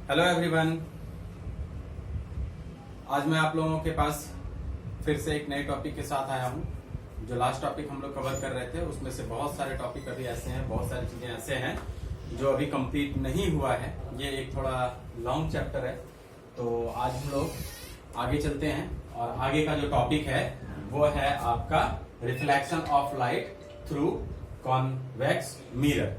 Hello everyone. आज मैं आप लोगों के पास फिर से एक नए टॉपिक के साथ आया हूं। जो लास्ट टॉपिक हम लोग कवर कर रहे थे उसमें से बहुत सारे टॉपिक अभी ऐसे हैं, बहुत सारी चीजें ऐसे हैं जो अभी कंप्लीट नहीं हुआ है। ये एक थोड़ा लॉन्ग चैप्टर है, तो आज हम लोग आगे चलते हैं और आगे का जो टॉपिक है वो है आपका reflection of light through convex mirror.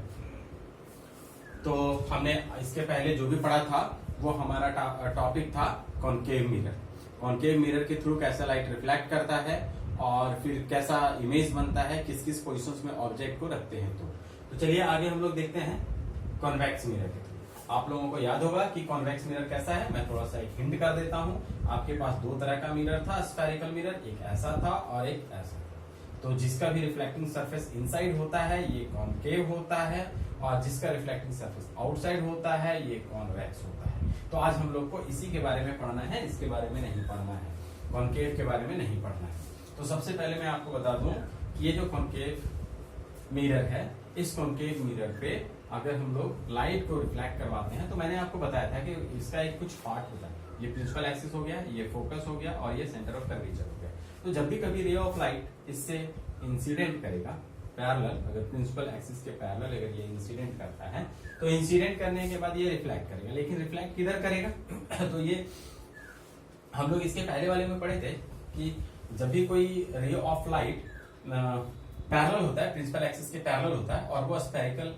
तो हमने इसके पहले जो भी पढ़ा था वो हमारा टॉपिक था कॉनकेव मिरर। कॉनकेव मिरर के थ्रू कैसा लाइट रिफ्लेक्ट करता है और फिर कैसा इमेज बनता है, किस किस पोजिशन में ऑब्जेक्ट को रखते हैं। तो चलिए आगे हम लोग देखते हैं कॉन्वेक्स मिरर के थ्रू। आप लोगों को याद होगा कि कॉन्वेक्स मिरर कैसा है। मैं थोड़ा सा एक हिंट कर देता हूं। आपके पास दो तरह का मिरर था, स्फेरिकल मिरर, एक ऐसा था और एक ऐसा था। तो जिसका भी रिफ्लेक्टिंग सरफेस इनसाइड होता है ये कॉनकेव होता है, और जिसका रिफ्लेक्टिंग सरफेस आउटसाइड होता है ये कॉन्वेक्स होता है। तो आज हम लोग को इसी के बारे में पढ़ना है, इसके बारे में नहीं पढ़ना है, कॉनकेव के बारे में नहीं पढ़ना है। तो सबसे पहले मैं आपको बता दूं कि ये जो कॉनकेव मिरर है, इस कॉनकेव मिरर पे अगर हम लोग लाइट को रिफ्लेक्ट करवाते हैं तो मैंने आपको बताया था कि इसका एक कुछ पार्ट होता है। ये प्रिंसिपल एक्सिस हो गया, ये फोकस हो गया और ये सेंटर ऑफ कर्वेचर हो गया। तो जब भी कभी रे ऑफ लाइट इससे इंसिडेंट करेगा पैरेलल, अगर प्रिंसिपल एक्सिस के पैरेलल अगर ये इंसिडेंट करता है तो इंसिडेंट करने के बाद ये रिफ्लेक्ट करेगा। लेकिन रिफ्लेक्ट किधर करेगा? तो ये हम लोग इसके पहले वाले में पढ़े थे कि जब भी कोई रे ऑफ लाइट पैरेलल होता है, प्रिंसिपल एक्सिस के पैरेलल होता है और वो स्फेरिकल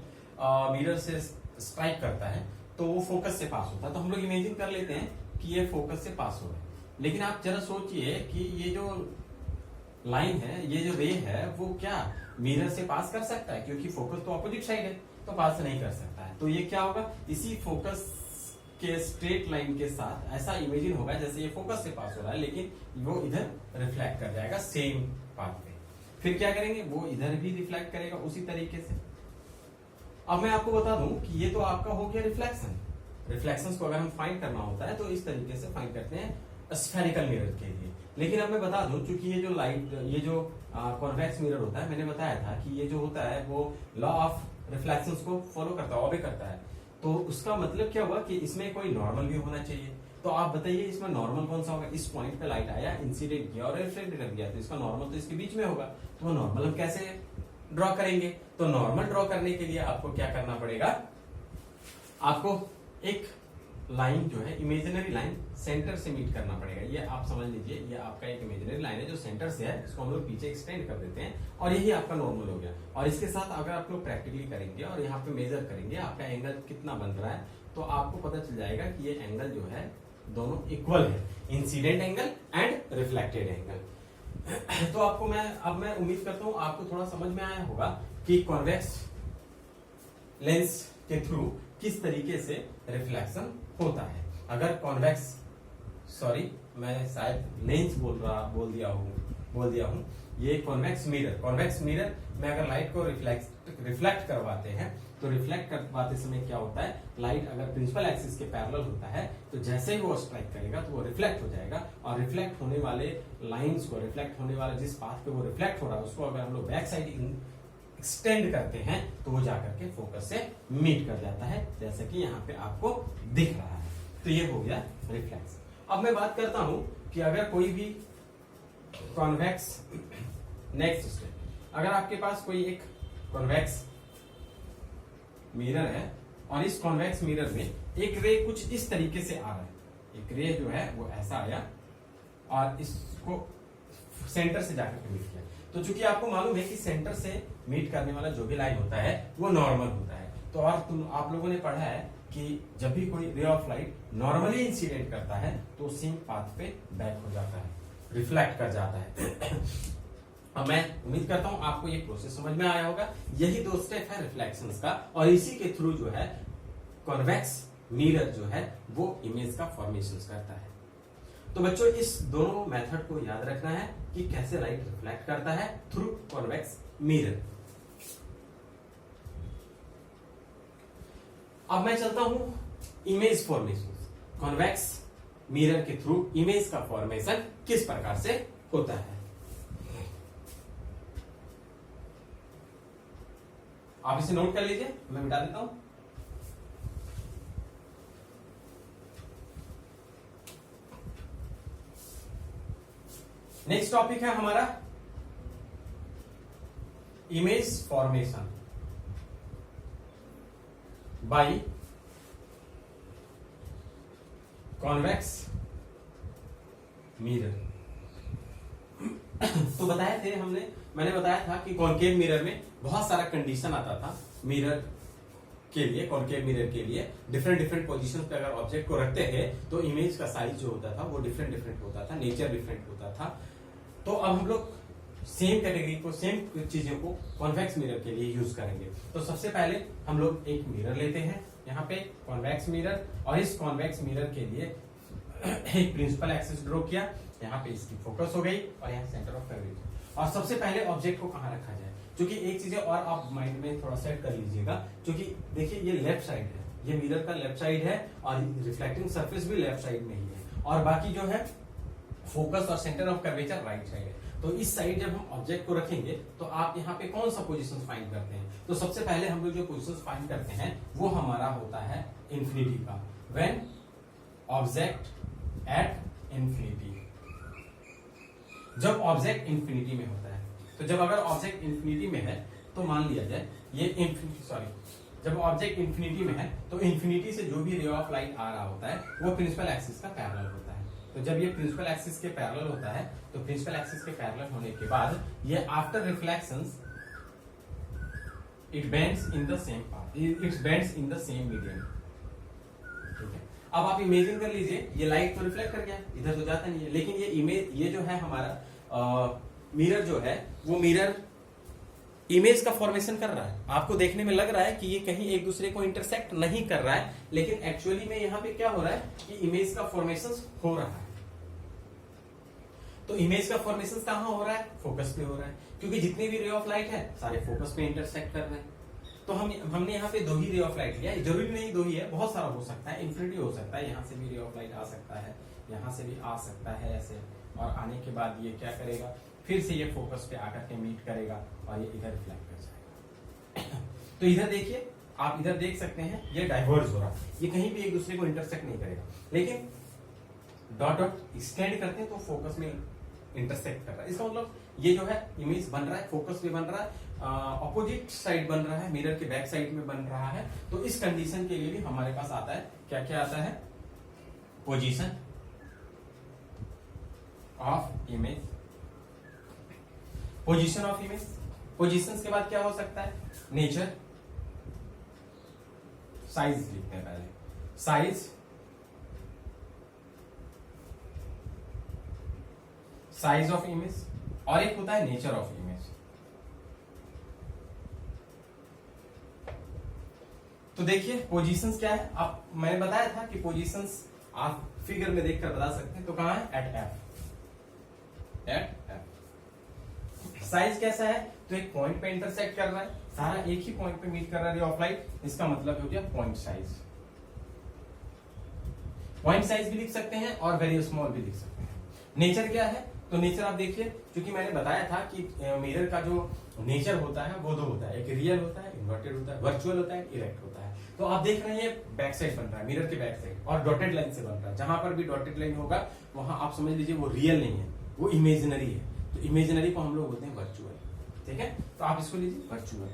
मिरर से स्ट्राइक करता है तो वो फोकस से पास होता है। तो हम लोग इमेजिन कर लेते हैं कि ये फोकस से पास हो रहा है। लेकिन आप जरा सोचिए कि ये जो लाइन है, ये जो रे है, वो क्या मिरर से पास कर सकता है? क्योंकि फोकस तो ऑपोजिट साइड है, तो पास नहीं कर सकता है। तो ये क्या होगा, इसी फोकस के स्ट्रेट लाइन के साथ ऐसा इमेजिन होगा जैसे ये फोकस से पास हो रहा है, लेकिन वो इधर रिफ्लेक्ट कर जाएगा सेम पाथ पे। फिर क्या करेंगे, वो इधर भी रिफ्लेक्ट करेगा उसी तरीके से। अब मैं आपको बता दूं कि ये तो आपका हो गया रिफ्लेक्शन। रिफ्लेक्शंस को अगर हम फाइंड करना होता है तो इस तरीके से फाइंड करते हैं स्फेरिकल मिरर के लिए। लेकिन अब मैं बता दूं, चूंकि ये जो लाइट, ये जो कॉन्वेक्स मिरर होता है, मैंने बताया था कि ये जो होता है वो लॉ ऑफ रिफ्लेक्शंस को फॉलो करता है, ऑबे करता है। तो उसका मतलब क्या हुआ कि इसमें कोई नॉर्मल भी होना चाहिए। तो आप बताइए इसमें नॉर्मल कौन सा होगा? इस पॉइंट पे लाइट आया, इंसिडेंट किया और रिफ्लेक्ट कर दिया, तो इसका नॉर्मल तो इसके बीच में होगा। तो वो नॉर्मल हम कैसे ड्रॉ करेंगे? तो नॉर्मल ड्रॉ करने के लिए आपको क्या करना पड़ेगा, आपको एक लाइन जो है, इमेजिनरी लाइन, सेंटर से मीट करना पड़ेगा। ये आप समझ लीजिए, ये आपका एक इमेजिनरी लाइन है जो सेंटर से है, इसको हम लोग पीछे एक्सटेंड कर देते हैं और यही आपका नॉर्मल हो गया। और इसके साथ अगर आप लोग प्रैक्टिकली करेंगे और यहाँ पे मेजर करेंगे आपका एंगल कितना बन रहा है, तो आपको पता चल जाएगा कि ये एंगल जो है दोनों इक्वल है, incident angle and reflected angle. तो आपको मैं उम्मीद करता हूं आपको थोड़ा समझ में आया होगा कि कॉन्वेक्स लेंस के थ्रू किस तरीके से रिफ्लेक्शन होता है। अगर कॉन्वेक्स, सॉरी मैं शायद लेंस बोल दिया हूं, ये कॉन्वेक्स मिरर में अगर लाइट को रिफ्लेक्ट करवाते हैं तो रिफ्लेक्ट करवाते समय क्या होता है, लाइट अगर प्रिंसिपल एक्सिस के पैरेलल होता है तो जैसे ही वो स्ट्राइक करेगा तो वो रिफ्लेक्ट हो जाएगा, और रिफ्लेक्ट होने वाले लाइंस को, रिफ्लेक्ट होने वाला जिस पाथ पे वो रिफ्लेक्ट हो रहा है उसको अगर हम लोग बैक साइड एक्सटेंड करते हैं तो वो जाकर के फोकस से मीट कर जाता है, जैसे कि यहाँ पे आपको दिख रहा है। तो ये हो गया रिफ्लेक्स। अब मैं बात करता हूं कि अगर कोई भी कॉन्वेक्स, नेक्स्ट स्टेप, अगर आपके पास कोई एक कॉन्वेक्स मिरर है और इस कॉन्वेक्स मिरर में एक रे कुछ इस तरीके से आ रहा है, एक रे जो है वो ऐसा आया और इसको सेंटर से जाकर के मीट किया। तो चूंकि आपको मालूम है कि सेंटर से मीट करने वाला जो भी लाइन होता है वो नॉर्मल होता है। तो और आप लोगों ने पढ़ा है कि जब भी कोई रे ऑफ लाइट नॉर्मली इंसिडेंट करता है तो सेम पाथ पे बैक हो जाता है, रिफ्लेक्ट कर जाता है। अब मैं उम्मीद करता हूं आपको ये प्रोसेस समझ में आया होगा। यही दो स्टेप है रिफ्लेक्शंस का, और इसी के थ्रू जो है कॉन्वेक्स मिरर जो है वो इमेज का फॉर्मेशन करता है। तो बच्चों इस दोनों मेथड को याद रखना है कि कैसे लाइट रिफ्लेक्ट करता है थ्रू कॉन्वेक्स मिरर। अब मैं चलता हूं इमेज फॉर्मेशन। कॉन्वेक्स मिरर के थ्रू इमेज का फॉर्मेशन किस प्रकार से होता है, आप इसे नोट कर लीजिए, मैं मिटा देता हूं। नेक्स्ट टॉपिक है हमारा image formation by convex mirror. तो बताए थे मैंने बताया था कि कॉनकेव मिरर में बहुत सारा कंडीशन आता था मिरर के लिए। कॉनकेव मिरर के लिए डिफरेंट पोजीशंस पे अगर ऑब्जेक्ट को रखते थे तो इमेज का साइज जो होता था वो डिफरेंट होता था, नेचर डिफरेंट होता था। तो अब हम लोग सेम कैटेगरी को, सेम चीजों को कॉन्वेक्स मिरर के लिए यूज करेंगे। तो सबसे पहले हम लोग एक मिरर लेते हैं, यहाँ पे कॉन्वेक्स मिरर, और इस कॉन्वेक्स मिरर के लिए एक प्रिंसिपल एक्सिस ड्रॉ किया। यहाँ पे इसकी फोकस हो गई और यहाँ सेंटर ऑफ कर्वेचर। और सबसे पहले ऑब्जेक्ट को कहाँ रखा जाए, क्योंकि एक चीज और आप माइंड में थोड़ा सेट कर लीजिएगा, क्योंकि देखिए ये लेफ्ट साइड है, ये मिरर का लेफ्ट साइड है और रिफ्लेक्टिंग सरफेस भी लेफ्ट साइड में ही है, और बाकी जो है फोकस और centre of curvature right side है। तो इस साइड जब हम ऑब्जेक्ट को रखेंगे तो आप यहाँ पे कौन सा पोजीशन फाइंड करते हैं? तो सबसे पहले हम लोग जो पोजीशन फाइंड करते हैं वो हमारा होता है इंफिनिटी का, व्हेन ऑब्जेक्ट एट इंफिनिटी। जब ऑब्जेक्ट इंफिनिटी में होता है, तो जब अगर ऑब्जेक्ट इंफिनिटी में है तो मान लिया जाए ये जब ऑब्जेक्ट इंफिनिटी में है तो इंफिनिटी से जो भी रे ऑफ लाइट आ रहा होता है वो प्रिंसिपल एक्सिस का पैरेलल होता है। तो जब ये प्रिंसिपल एक्सिस के पैरेलल होता है तो प्रिंसिपल एक्सिस के पैरेलल होने के बाद ये after reflections it bends in the same path, it bends in the same medium. ठीक है, अब आप इमेजिन कर लीजिए ये लाइट तो रिफ्लेक्ट कर गया, इधर तो जाता नहीं है, लेकिन ये इमेज, ये जो है हमारा मिरर जो है वो मिरर इमेज का फॉर्मेशन कर रहा है। आपको देखने में लग रहा है कि ये कहीं एक दूसरे को इंटरसेक्ट नहीं कर रहा है, लेकिन एक्चुअली में यहाँ पे क्या हो रहा है कि इमेज का फॉर्मेशन हो रहा है। तो इमेज का फॉर्मेशन कहाँ हो रहा है? फोकस पे हो रहा है, क्योंकि जितने भी रे ऑफ लाइट है सारे फोकस पे इंटरसेक्ट कर रहे हैं। तो हमने यहाँ पे दो ही रे ऑफ लाइट लिया, जरूरी नहीं दो ही है, बहुत सारा हो सकता है, इन्फिनिटी हो सकता है, यहाँ से भी रे ऑफ लाइट आ सकता है, यहाँ से भी आ सकता है ऐसे, और आने के बाद ये क्या करेगा, फिर से ये फोकस पे आकर के मीट करेगा और ये इधर रिफ्लेक्ट कर जाएगा। तो इधर देखिए, आप इधर देख सकते हैं ये डाइवर्ज हो रहा है, ये कहीं भी एक दूसरे को इंटरसेक्ट नहीं करेगा, लेकिन डॉट डॉट स्टैंड करते हैं तो फोकस में इंटरसेक्ट कर रहा है। इसका मतलब ये जो है इमेज बन रहा है, फोकस पे बन रहा है, ऑपोजिट साइड बन रहा है, मिरर के बैक साइड में बन रहा है। तो इस कंडीशन के लिए भी हमारे पास आता है, क्या क्या आता है? Position of image, position of image, position के बाद क्या हो सकता है? नेचर, साइज लिखते हैं पहले, साइज, साइज ऑफ इमेज, और एक होता है नेचर ऑफ इमेज। तो देखिए पोजीशंस क्या है, आप मैंने बताया था कि पोजीशंस आप फिगर में देखकर बता सकते हैं। तो कहां है? At F, at F. Size कैसा है? तो एक पॉइंट पे इंटरसेक्ट कर रहा है, सारा एक ही पॉइंट पे मीट कर रहा है रे ऑफ लाइट, इसका मतलब हो गया पॉइंट साइज। पॉइंट साइज भी लिख सकते हैं और वेरी स्मॉल भी लिख सकते हैं। नेचर क्या है? तो नेचर आप देखिए, क्योंकि मैंने बताया था कि मिरर का जो नेचर होता है वो दो होता है, एक रियल होता है, इन्वर्टेड होता है, वर्चुअल होता है, इरेक्ट होता है। तो आप देख रहे हैं बैक साइड बन रहा है, मिरर के बैक साइड, और डॉटेड लाइन से बन रहा है। जहां पर भी डॉटेड लाइन होगा वहां आप समझ लीजिए वो रियल नहीं है, वो इमेजिनरी है। तो इमेजिनरी को हम लोग बोलते हैं वर्चुअल। ठीक है, तो आप इसको लीजिए वर्चुअल।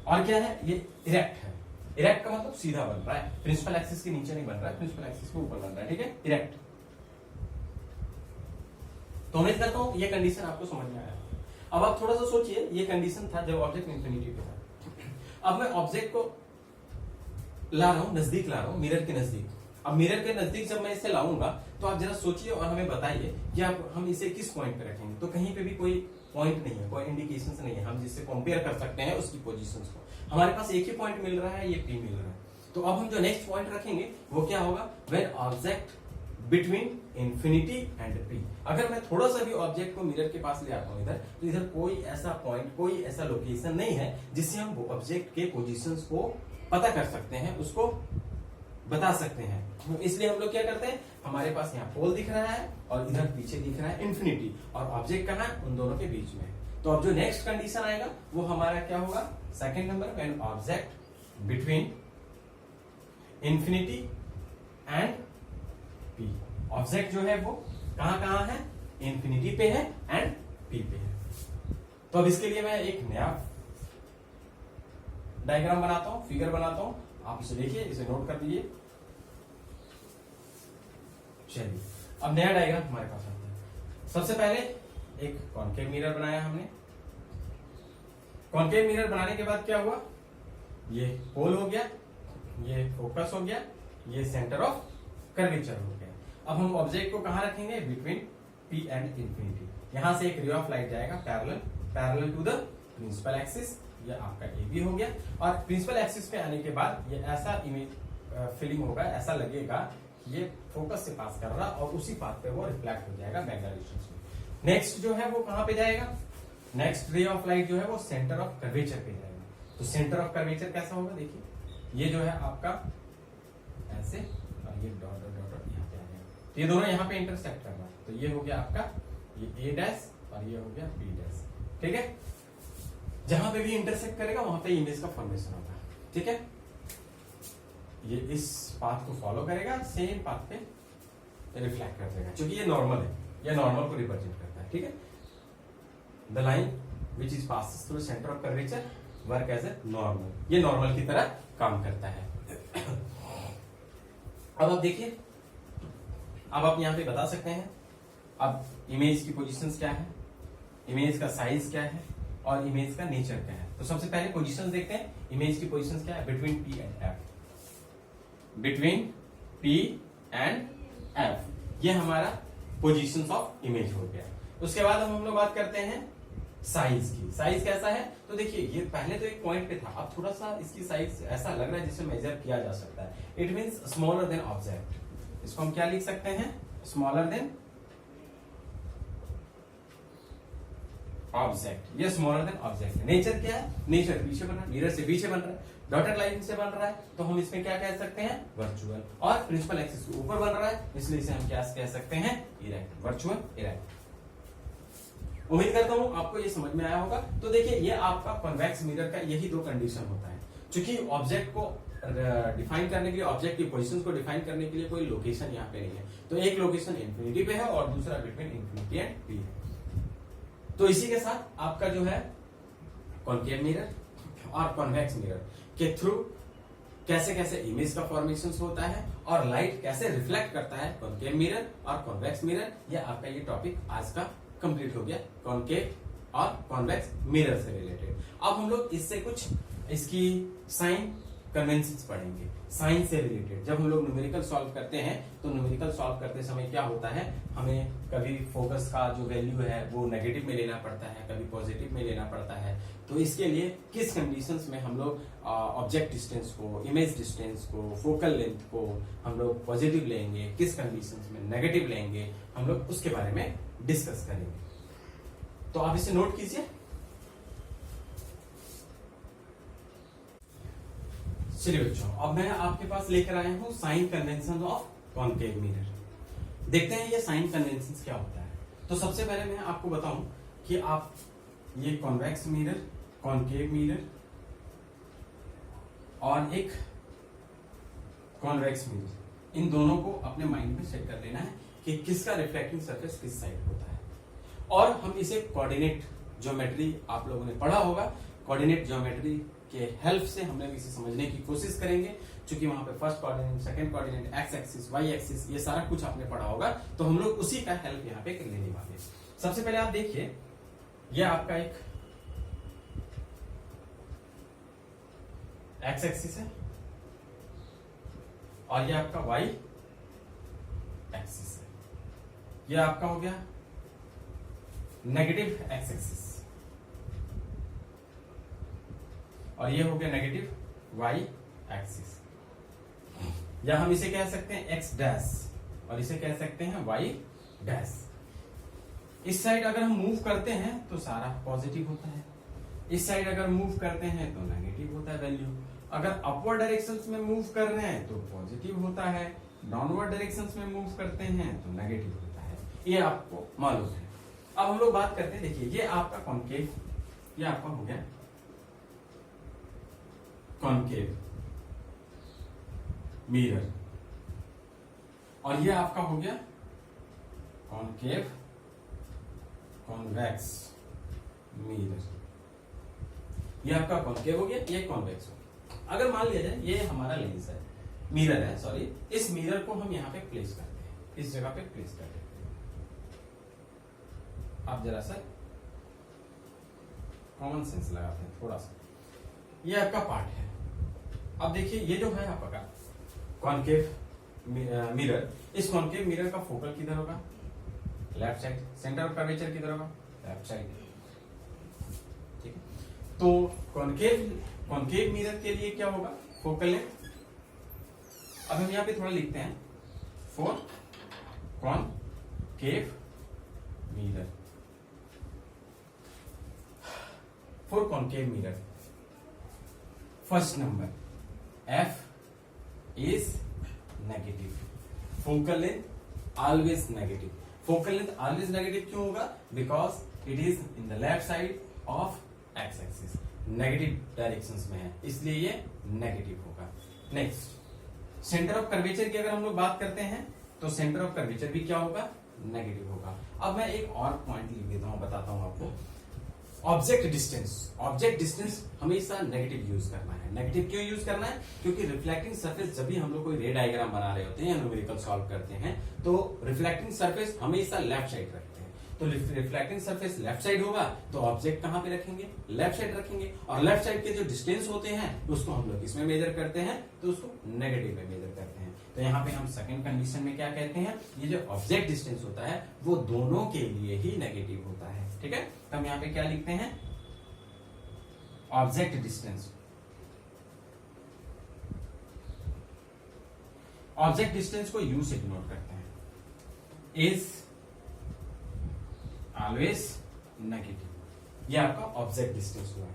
और क्या है? ये इरेक्ट है। इरेक्ट का मतलब सीधा बन रहा है, प्रिंसिपल एक्सिस के नीचे नहीं बन रहा है, प्रिंसिपल एक्सिस के ऊपर बन रहा है। ठीक है, इरेक्ट। तो उम्मीद करता हूं ये कंडीशन आपको समझ में आया। अब आप थोड़ा सा सोचिए, ये कंडीशन था जब ऑब्जेक्ट इंफिनिटी पे था। अब मैं ऑब्जेक्ट को ला रहा हूं, नजदीक ला रहा हूं, मिरर के नजदीक। अब मिरर के नजदीक जब मैं इसे लाऊंगा तो आप जरा सोचिए और हमें बताइए कि आप हम इसे किस पॉइंट पे रखेंगे। तो कहीं पे भी कोई पॉइंट नहीं है, कोई इंडिकेशन नहीं है हम जिससे कंपेयर कर सकते हैं उसकी पोजीशंस को। हमारे पास एक ही पॉइंट मिल रहा है, ये पी मिल रहा है। तो अब हम जो नेक्स्ट पॉइंट रखेंगे वो क्या होगा? When object between infinity and P. अगर मैं थोड़ा सा भी ऑब्जेक्ट को मिरर के पास ले आता हूं इधर, तो इधर कोई ऐसा पॉइंट, कोई ऐसा लोकेशन नहीं है जिससे हम ऑब्जेक्ट के पोजीशंस को पता कर सकते हैं, उसको बता सकते हैं। तो इसलिए हम लोग क्या करते हैं, हमारे पास यहाँ पोल दिख रहा है और इधर पीछे दिख रहा है इंफिनिटी, और ऑब्जेक्ट कहाँ है? उन दोनों के बीच में। तो अब जो नेक्स्ट कंडीशन आएगा वो हमारा क्या होगा? Second number, when object between infinity and P. Object जो है वो कहां कहां है, इंफिनिटी पे है एंड पी पे है। तो अब इसके लिए मैं एक नया डायग्राम बनाता हूं, फिगर बनाता हूं, आप इसे देखिए, इसे नोट कर लीजिए। चलिए अब नया डायग्राम हमारे पास आता है। सबसे पहले एक कॉन्केव मिरर बनाया हमने। कॉन्केव मिरर बनाने के बाद क्या हुआ, ये पोल हो गया, ये फोकस हो गया, ये सेंटर ऑफ कर्वेचर हो गया। अब हम ऑब्जेक्ट को कहां रखेंगे, बिटवीन पी एंड इंफिनिटी। यहां से एक रे ऑफ लाइट जाएगा parallel to the principal axis, ये आपका ए बी हो गया। और प्रिंसिपल एक्सिस पे आने के बाद ये ऐसा इमेज फीलिंग होगा, ऐसा लगेगा ये फोकस से पास कर रहा और उसी पाथ पे वो रिफ्लेक्ट हो जाएगा मैग्ना डिस्टेंस में। नेक्स्ट जो है वो कहां पे जाएगा, नेक्स्ट रे ऑफ लाइट जो है वो सेंटर ऑफ कर्वेचर पे जाएगा। तो सेंटर ऑफ कर्वेचर कैसा होगा, देखिए ये जो है आपका ऐसे, और ये डॉट डॉट डॉट यहाँ पे आ जाएगा, तो ये दोनों यहाँ पे इंटरसेक्ट कर रहा है। तो ये हो गया आपका ये ए डैश और ये हो गया बी डैश। ठीक है, जहां पे भी इंटरसेक्ट करेगा वहां पे इमेज का फॉर्मेशन होगा। ठीक है, ये इस पाथ को फॉलो करेगा, सेम पाथ पे रिफ्लेक्ट कर देगा, क्योंकि ये नॉर्मल है, ये नॉर्मल को रिप्रेजेंट करता है। ठीक है, the line which is pass through centre of curvature work as a normal, ये नॉर्मल की तरह काम करता है। अब आप देखिए, अब आप यहां पे बता सकते हैं अब इमेज की पोजीशंस क्या है, इमेज का साइज क्या है और इमेज का नेचर क्या है। तो सबसे पहले पोजीशंस देखते हैं। इमेज की पोजीशंस क्या है, between P and F, between P and F, ये हमारा पोजीशंस ऑफ इमेज हो गया। उसके बाद हम लोग बात करते हैं साइज की। साइज कैसा है, तो देखिए ये पहले तो एक पॉइंट पे था, अब थोड़ा सा इसकी साइज ऐसा लग रहा है जिसे मेजर किया जा सकता है। It means smaller than object. इसको हम क्या लिख सकते हैं, स्मॉलर देन ऑब्जेक्ट, ये स्मॉलर देन ऑब्जेक्ट है। नेचर क्या है, नेचर पीछे बन रहा है, मिरर से पीछे बन रहा है, डॉटेड लाइन से बन रहा है, तो हम इसमें क्या कह सकते हैं, वर्चुअल। और प्रिंसिपल एक्सिस के ऊपर बन रहा है, इसलिए इसे हम क्या कह सकते हैं, इरेक्ट, वर्चुअल इरेक्ट। उम्मीद करता हूं आपको ये समझ में आया होगा। तो देखिए ये आपका कॉन्वेक्स मिरर का यही दो कंडीशन होता है, क्योंकि ऑब्जेक्ट को डिफाइन करने के लिए, ऑब्जेक्ट की पोजीशंस को डिफाइन करने के लिए कोई लोकेशन यहाँ पे नहीं है। तो एक लोकेशन इंफिनिटी पे है और दूसरा बिटवीन इंफिनिटी एंड पी है। तो इसी के साथ आपका जो है कॉन्केव मिरर और कॉन्वेक्स मिरर के थ्रू कैसे कैसे इमेज का फॉर्मेशन होता है और लाइट कैसे रिफ्लेक्ट करता है, कॉन्केव मिरर और कॉन्वेक्स मिरर, ये आपका ये टॉपिक आज का कंप्लीट हो गया, कॉन्केव और कॉन्वेक्स मिरर से रिलेटेड। अब हम लोग इससे कुछ इसकी साइन कन्वेंशंस पढ़ेंगे, साइन से रिलेटेड। जब हम लोग न्यूमेरिकल सॉल्व करते हैं तो न्यूमेरिकल सॉल्व करते समय क्या होता है, हमें कभी फोकस का जो वैल्यू है वो नेगेटिव में लेना पड़ता है, कभी पॉजिटिव में लेना पड़ता है। तो इसके लिए किस कंडीशंस में हम लोग ऑब्जेक्ट डिस्टेंस को, इमेज डिस्टेंस को, फोकल लेंथ को हम लोग पॉजिटिव लेंगे, किस कंडीशंस में नेगेटिव लेंगे, हम लोग उसके बारे में डिस्कस करेंगे। तो आप इसे नोट कीजिए। चलिए बच्चों, अब मैं आपके पास लेकर आया हूं sign convention of concave mirror. देखते हैं ये साइन कन्वेंशन क्या होता है। तो सबसे पहले मैं आपको बताऊं कि आप ये कॉन्वेक्स मिरर, कॉन्केव मिरर और एक कॉन्वेक्स मिरर, इन दोनों को अपने माइंड में सेट कर लेना है कि किसका रिफ्लेक्टिंग सरफेस किस साइड होता है। और हम इसे कोऑर्डिनेट ज्योमेट्री, आप लोगों ने पढ़ा होगा, कोऑर्डिनेट ज्योमेट्री के हेल्प से हम लोग इसे समझने की कोशिश करेंगे, क्योंकि वहां पे first coordinate, second coordinate, X axis, Y axis, ये सारा कुछ आपने पढ़ा होगा। तो हम लोग उसी का हेल्प यहाँ पे लेने वाले हैं। सबसे पहले आप देखिए, ये आपका एक एक्स एक्सिस है और ये आपका वाई एक्सिस है। ये आपका हो गया नेगेटिव एक्स एक्सिस और ये हो गया नेगेटिव वाई एक्सिस, या हम इसे कह सकते हैं एक्स डैश और इसे कह सकते हैं वाई डैश। इस साइड अगर हम मूव करते हैं तो सारा पॉजिटिव होता है, इस साइड अगर मूव करते हैं तो नेगेटिव होता है वैल्यू। अगर अपवर्ड डायरेक्शंस में मूव कर रहे हैं तो पॉजिटिव होता है, डाउनवर्ड डायरेक्शंस में मूव करते हैं तो नेगेटिव होता है, ये आपको मालूम है। अब हम लोग बात करते हैं, देखिए ये आपका कॉन्केव, ये आपका हो गया कॉन्केव मिरर और ये आपका हो गया कॉनकेव कॉन्वेक्स मिरर, ये आपका कॉनकेव हो गया, ये कॉन्वेक्स हो गया। अगर मान लिया जाए ये हमारा लेंस है, मिरर है सॉरी, इस मिरर को हम यहाँ पे प्लेस करते हैं, इस जगह पे प्लेस कर देते हैं। आप जरा सा कॉमन सेंस लगाते हैं थोड़ा सा। ये आपका पार्ट है। अब देखिए ये जो है आपका कॉनकेव मिरर, इस कॉनकेव मिरर का फोकल किधर होगा? Left side. Centre of curvature किधर होगा? Left side. ठीक है, तो कॉनकेव मिरर के लिए क्या होगा? Focal length. अब हम यहां पे थोड़ा लिखते हैं, for concave mirror, for concave mirror first number F is negative, focal length always negative. Focal length always negative क्यों होगा? Because it is in the left side of x axis, negative directions में है, इसलिए ये negative होगा। Next, centre of curvature की अगर हम लोग बात करते हैं तो सेंटर ऑफ कर्वेचर भी क्या होगा? नेगेटिव होगा। अब मैं एक और पॉइंट लिख देता हूं, बताता हूं आपको। ऑब्जेक्ट डिस्टेंस, ऑब्जेक्ट डिस्टेंस हमेशा नेगेटिव यूज करना है। नेगेटिव क्यों यूज करना है? क्योंकि रिफ्लेक्टिंग सरफेस, जब भी हम लोग कोई रे डायग्राम बना रहे होते हैं या न्यूमेरिकल सॉल्व करते हैं तो रिफ्लेक्टिंग सरफेस हमेशा लेफ्ट साइड रखते हैं। तो रिफ्लेक्टिंग सरफेस लेफ्ट साइड होगा तो ऑब्जेक्ट कहां पे रखेंगे? लेफ्ट साइड रखेंगे। और लेफ्ट साइड के जो डिस्टेंस होते हैं उसको हम लोग इसमें मेजर करते हैं, तो उसको नेगेटिव में मेजर करते हैं। तो यहाँ पे हम सेकंड कंडीशन में क्या कहते हैं? ये जो ऑब्जेक्ट डिस्टेंस होता है वो दोनों के लिए ही नेगेटिव होता है। ठीक है, तो हम यहाँ पे क्या लिखते हैं? ऑब्जेक्ट डिस्टेंस, ऑब्जेक्ट डिस्टेंस को यू से डिनोट करते हैं, इज ऑलवेज नेगेटिव। ये आपका ऑब्जेक्ट डिस्टेंस हुआ है।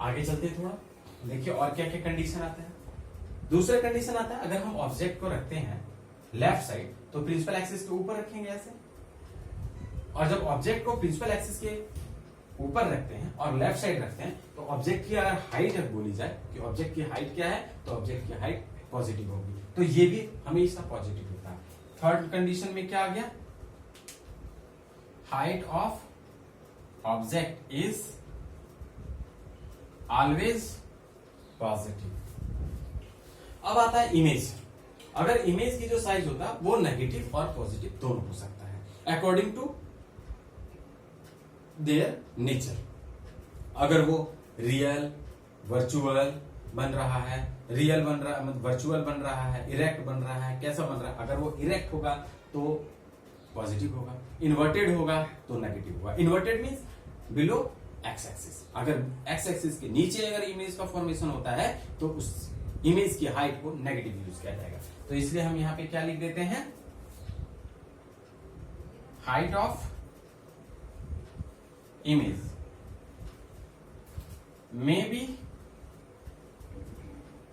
आगे चलते हैं थोड़ा, देखिए और क्या क्या कंडीशन आता है। दूसरा कंडीशन आता है, अगर हम ऑब्जेक्ट को रखते हैं लेफ्ट साइड तो प्रिंसिपल एक्सिस के ऊपर रखेंगे ऐसे, और जब ऑब्जेक्ट को प्रिंसिपल एक्सिस के ऊपर रखते हैं और लेफ्ट साइड रखते हैं तो ऑब्जेक्ट की अगर हाइट बोली जाए कि ऑब्जेक्ट की हाइट क्या है, तो ऑब्जेक्ट की हाइट पॉजिटिव होगी, तो ये भी हमेशा पॉजिटिव होता है। थर्ड कंडीशन में क्या आ गया? Height of object is always positive. अब आता है इमेज। अगर इमेज की जो साइज होता है वो नेगेटिव और पॉजिटिव दोनों हो सकता है अकॉर्डिंग टू देयर नेचर। अगर वो रियल वर्चुअल बन रहा है, रियल बन रहा है, वर्चुअल बन रहा है, इरेक्ट बन रहा है, कैसा बन रहा है? अगर वो इरेक्ट होगा तो पॉजिटिव होगा, इन्वर्टेड होगा तो नेगेटिव होगा। Inverted means below x axis. अगर एक्स एक्सिस के नीचे अगर इमेज का फॉर्मेशन होता है तो उस इमेज की हाइट को नेगेटिव यूज किया जाएगा। तो इसलिए हम यहां पे क्या लिख देते हैं? हाइट ऑफ इमेज में बी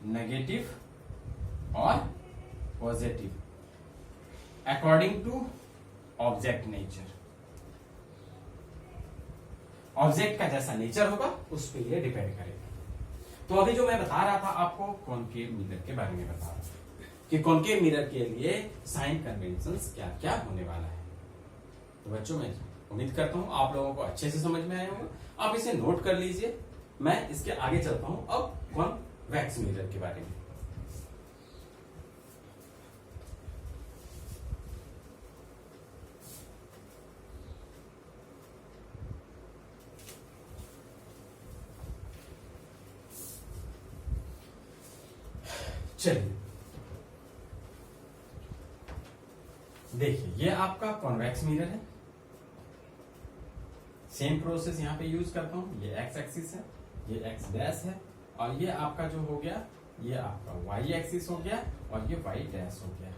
नेगेटिव और positive according to object nature. Object का जैसा नेचर होगा उस पर ये डिपेंड करेगा। तो अभी जो मैं बता रहा था आपको कॉनकेव मिरर के बारे में बता रहा था कि कॉनकेव मिरर के लिए साइन कन्वेंशंस क्या क्या होने वाला है। तो बच्चों, मैं उम्मीद करता हूं आप लोगों को अच्छे से समझ में आया होगा। आप इसे नोट कर लीजिए। मैं इसके आगे चलता हूं अब कॉन्वेक्स मिरर के बारे में। चलिए देखिए, ये आपका कॉन्वेक्स मिरर है। सेम प्रोसेस यहां पे यूज करता हूं। ये एक्स एक्सिस है, ये एक्स डैश है, और ये आपका जो हो गया ये आपका वाई एक्सिस हो गया और ये वाई डैश हो गया।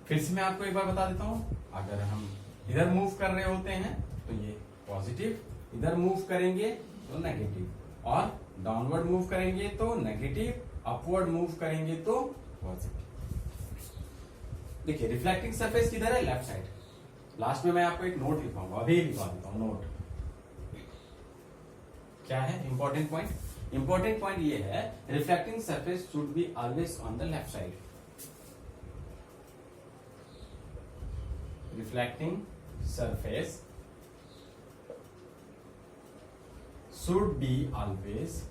फिर से मैं आपको एक बार बता देता हूं, अगर हम इधर मूव कर रहे होते हैं तो ये पॉजिटिव, इधर मूव करेंगे तो नेगेटिव, और डाउनवर्ड मूव करेंगे तो नेगेटिव, अपवर्ड मूव करेंगे तो पॉजिटिव। देखिए रिफ्लेक्टिंग सरफेस किधर है? Left side. लास्ट में मैं आपको एक नोट लिखवाऊंगा, अभी लिखवा देता हूं नोट। क्या है इंपॉर्टेंट पॉइंट? इंपॉर्टेंट पॉइंट ये है, reflecting surface should be always on the left side. refracting surface should be always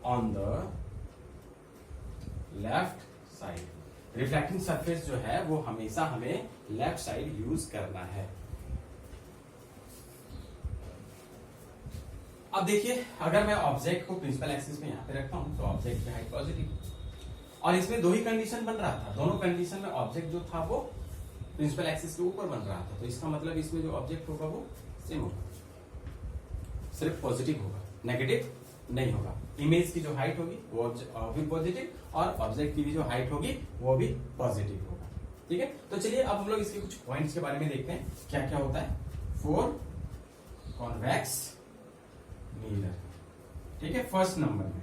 on the left side. Reflecting surface जो है वो हमेशा हमें लेफ्ट साइड यूज करना है। अब देखिए, अगर मैं ऑब्जेक्ट को प्रिंसिपल एक्सिस में यहां पे रखता हूं तो ऑब्जेक्ट की हाइट पॉजिटिव, और इसमें दो ही कंडीशन बन रहा था। दोनों कंडीशन में ऑब्जेक्ट जो था वो प्रिंसिपल एक्सिस के ऊपर बन रहा था, तो इसका मतलब इसमें जो ऑब्जेक्ट होगा वो सेम होगा, सिर्फ पॉजिटिव होगा, नेगेटिव नहीं होगा। इमेज की जो हाइट होगी वो भी पॉजिटिव, और ऑब्जेक्ट की भी जो हाइट होगी वो भी पॉजिटिव होगा। ठीक है, तो चलिए अब हम लोग इसके कुछ पॉइंट्स के बारे में देखते हैं क्या क्या होता है। 4 कॉन्वेक्स मिरर। ठीक है, फर्स्ट नंबर में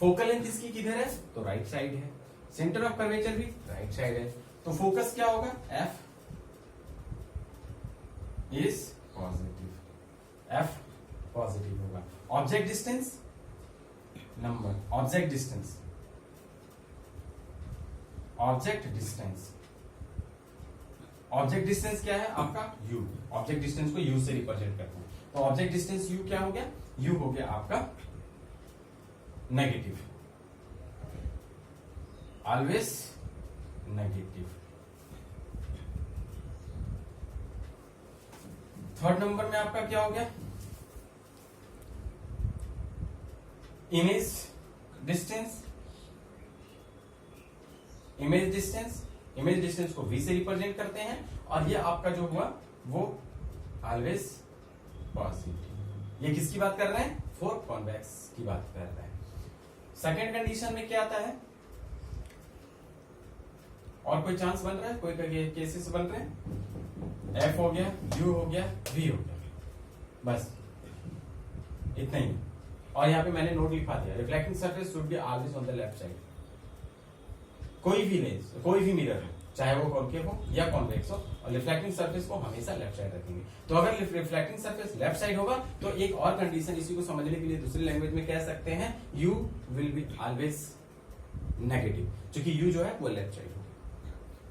फोकल लेंथ इसकी किधर है, तो राइट साइड है। सेंटर ऑफ कर्वेचर भी राइट साइड है, तो फोकस क्या होगा, f is positive, f positive होगा। Object distance number, object distance, object distance, object distance क्या है आपका, u। ऑब्जेक्ट डिस्टेंस को u से रिप्रेजेंट करते हैं, तो ऑब्जेक्ट डिस्टेंस u क्या हो गया, u हो गया आपका negative, always negative. Third number में आपका क्या हो गया, image distance, image distance, image distance को v से रिप्रेजेंट करते हैं, और ये आपका जो हुआ वो ऑलवेज पॉजिटिव। ये किसकी बात कर रहे हैं, 4 कॉन्वेक्स की बात कर रहे हैं। सेकेंड कंडीशन में क्या आता है, और कोई चांस बन रहा है, कोई केसेस बन रहे हैं, f हो गया, u हो गया, v हो गया, बस इतना ही। और यहाँ पे मैंने नोट लिखा दिया, reflecting surface should be always on the left side. कोई भी लेंस, कोई भी मिरर हो, चाहे वो कॉन्केव हो या कॉन्वेक्स हो, और रिफ्लेक्टिंग सरफेस को हमेशा लेफ्ट साइड रखेंगे। तो अगर रिफ्लेक्टिंग सरफेस लेफ्ट साइड होगा तो एक और कंडीशन इसी को समझने के लिए दूसरी लैंग्वेज में कह सकते हैं, u will be always negative, क्योंकि u जो है वो लेफ्ट साइड होगा।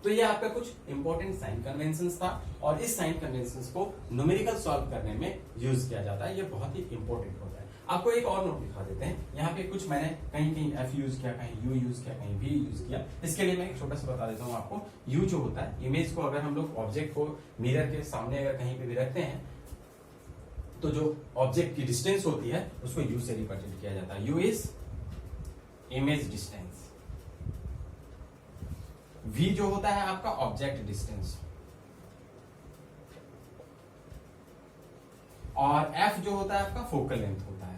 तो ये आपका कुछ इंपॉर्टेंट साइन कन्वेंशन था, और इस साइन कन्वेंशन को न्यूमेरिकल सॉल्व करने में यूज किया जाता है। ये बहुत ही इंपॉर्टेंट होता है। आपको एक और नोट दिखा देते हैं, यहाँ पे कुछ मैंने कहीं कहीं f यूज किया, कहीं u यूज किया, कहीं v यूज किया। इसके लिए मैं एक छोटा सा बता देता हूँ आपको। u जो होता है, इमेज को अगर हम लोग ऑब्जेक्ट को मिरर के सामने अगर कहीं पे भी रखते हैं तो जो ऑब्जेक्ट की डिस्टेंस होती है उसको u से रिप्रेजेंट किया जाता है। u is image distance, v जो होता है आपका ऑब्जेक्ट डिस्टेंस, और f जो होता है आपका फोकल लेंथ होता है।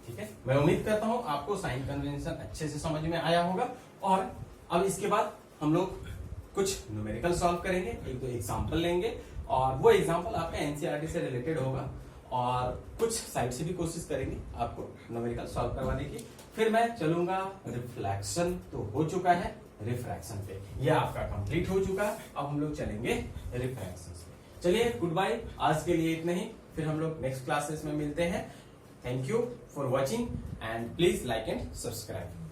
ठीक है, मैं उम्मीद करता हूं आपको साइन कन्वेंशन अच्छे से समझ में आया होगा। और अब इसके बाद हम लोग कुछ न्यूमेरिकल सॉल्व करेंगे, एक दो एग्जांपल लेंगे, और वो एग्जांपल आपका एनसीईआरटी से रिलेटेड होगा, और कुछ साइड से भी कोशिश करेंगे आपको न्यूमेरिकल सॉल्व करवाने की। फिर मैं चलूंगा, रिफ्लेक्शन तो हो चुका है, रिफ्रैक्शन पे ये आपका कंप्लीट हो चुका है। अब हम लोग चलेंगे रिफ्रैक्शन पे। चलिए, गुड बाय, आज के लिए इतना ही, फिर हम लोग नेक्स्ट क्लासेस में मिलते हैं। Thank you for watching, and please like and subscribe.